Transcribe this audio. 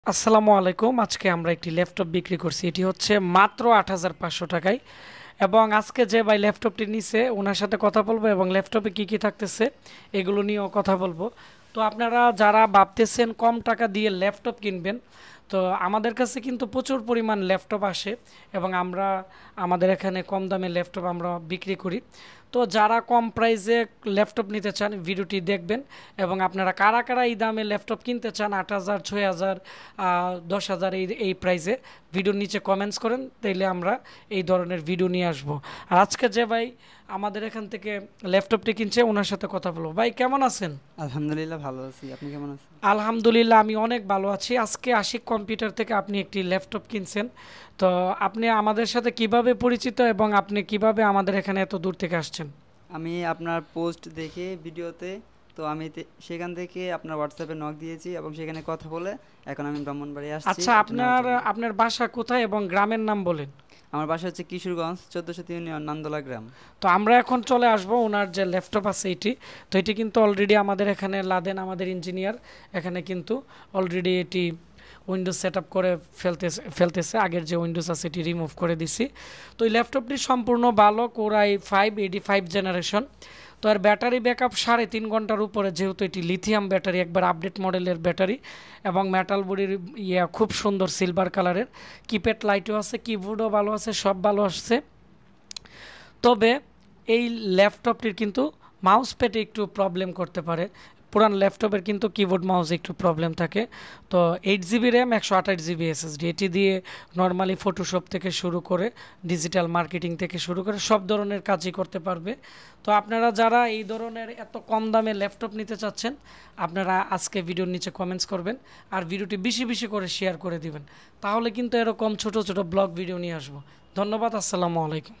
আসসালামু আলাইকুম। আজকে আমরা একটি ল্যাপটপ বিক্রি করছি। এটি হচ্ছে মাত্র ৮৫০০ টাকায়। এবং আজকে যে ভাই ল্যাপটপটি নিছে ওনার সাথে কথা বলবো এবং ল্যাপটপে কি কি থাকতেছে এগুলো নিয়েও কথা বলবো। তো আপনারা যারা ভাবতেছেন কম টাকা দিয়ে ল্যাপটপ কিনবেন, তো আমাদের কাছে কিন্তু প্রচুর পরিমাণ ল্যাপটপ আসে এবং আমরা আমাদের এখানে কম দামে ল্যাপটপ আমরা বিক্রি করি। তো যারা কম প্রাইসে ল্যাপটপ নিতে চান ভিডিওটি দেখবেন এবং আপনারা কারা কারা এই দামে ল্যাপটপ কিনতে চান ৮০০০, ৬০০০, ১০০০০ এই প্রাইসে ভিডিওর নিচে কমেন্টস করেন, তাইলে আমরা এই ধরনের ভিডিও নিয়ে আসবো। আর আজকে যে ভাই আমাদের এখান থেকে ল্যাপটপটি কিনছে ওনার সাথে কথা বলবো। ভাই কেমন আছেন? আলহামদুলিল্লাহ ভালো আছি। আপনি কেমন আছেন? আলহামদুলিল্লাহ আমি অনেক ভালো আছি। আজকে আশিক কম্পিউটার থেকে আপনি একটি ল্যাপটপ কিনছেন, তো আপনি আমাদের সাথে কিভাবে পরিচিত এবং আপনি কিভাবে আমাদের এখানে এত দূর থেকে আসছেন? আমি আপনার পোস্ট দেখে ভিডিওতে, তো আমি সেখান থেকে আপনার হোয়াটসঅ্যাপে নক দিয়েছি এবং সেখানে কথা বলে এখন আমি ব্রাহ্মণবাড়ি আসছি আচ্ছা, এটা নেওয়ার আপনার জন্য। আপনার বাসা কোথায় এবং গ্রামের নাম বলেন। আমার বাসা হচ্ছে কিশোরগঞ্জ ১৪০৩ ইউনিয়ন নান্দোলা গ্রাম। তো আমরা এখন চলে আসবো ওনার যে ল্যাপটপ আছে এটি। তো এটি কিন্তু অলরেডি আমাদের এখানে লাদেন আমাদের ইঞ্জিনিয়ার এখানে কিন্তু অলরেডি এটি উইন্ডোজ সেট আপ করে ফেলতেছে। আগের যে উইন্ডোজ আছে এটি রিমুভ করে দিছি। তো এই ল্যাপটপটি সম্পূর্ণ ভালো, কোর i5 জেনারেশন। তো আর ব্যাটারি ব্যাকআপ ৩.৫ ঘন্টার উপরে, যেহেতু এটি লিথিয়াম ব্যাটারি, একবার আপডেট মডেলের ব্যাটারি এবং মেটাল বডির খুব সুন্দর সিলভার কালারের। কিপ্যাড লাইটও আছে, কিবোর্ডও ভালো আছে, সব ভালো আসছে। তবে এই ল্যাপটপটির কিন্তু মাউস প্যাডে একটু প্রবলেম করতে পারে। পুরান ল্যাপটপের কিন্তু কিবোর্ড মাউস একটু প্রবলেম থাকে। তো 8 জিবি র্যাম, 128 জিবি এসএসডি, এটি দিয়ে নর্মালি ফটোশপ থেকে শুরু করে ডিজিটাল মার্কেটিং থেকে শুরু করে সব ধরনের কাজই করতে পারবে। তো আপনারা যারা এই ধরনের এত কম দামে ল্যাপটপ নিতে চাচ্ছেন, আপনারা আজকে ভিডিওর নিচে কমেন্টস করবেন আর ভিডিওটি বেশি বেশি করে শেয়ার করে দিবেন, তাহলে কিন্তু এরকম ছোট ছোট ব্লগ ভিডিও নিয়ে আসবো। ধন্যবাদ। আসসালামু আলাইকুম।